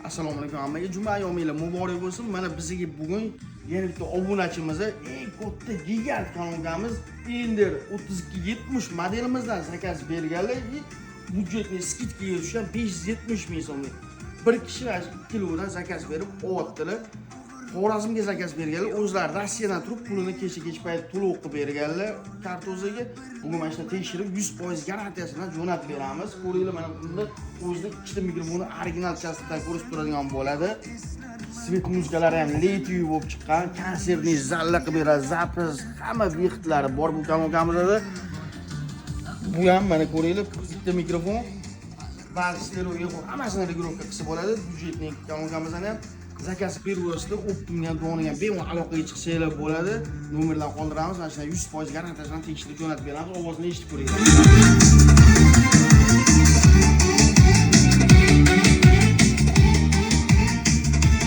Assalomu alaykum hammaga. Juma yominglar muborak bo'lsin. Mana bizga bugun yana bitta obunachimizga eng katta gigant kanalimiz Ender 3270 modelimizdan zakaz berganlar. Budjetni skidkaga tushgan 570 ming so'mlik. Bir kishi 2 kilodan zakaz berib olyaptilar. Xorazmga zakaz berganlar, o'zlari Rossiyadan turib pulini kecha payt to'lov qilib berganlar kartozaga. Bugun mana shuni tekshirib 100% garantiyasi bilan jo'natib beramiz. Ko'ringlar, mana bunda o'zida ikkita mikrofoni original chastotda ko'rib turadigan bo'ladi. Svet muzgalari ham litiy bo'lib chiqqan, konsertni zalla qilib beradi, zapis, hamma vixtlari bor bu kanalgamizda. Bu ham mana ko'ringlar, bitta mikrofon, ba'zi stereoga hammasini regulovka qilsa bo'ladi. Budjetning kanalgamizdan ham zakaz pervozda Optimdan do'niga bemalol aloqaga chiqsanglar bo'ladi. Nomerlarni qoldiramiz. Mana shunday 100% garantiyasi bilan tekshirib jo'natib beramiz. Ovozini eshitib ko'ringlar.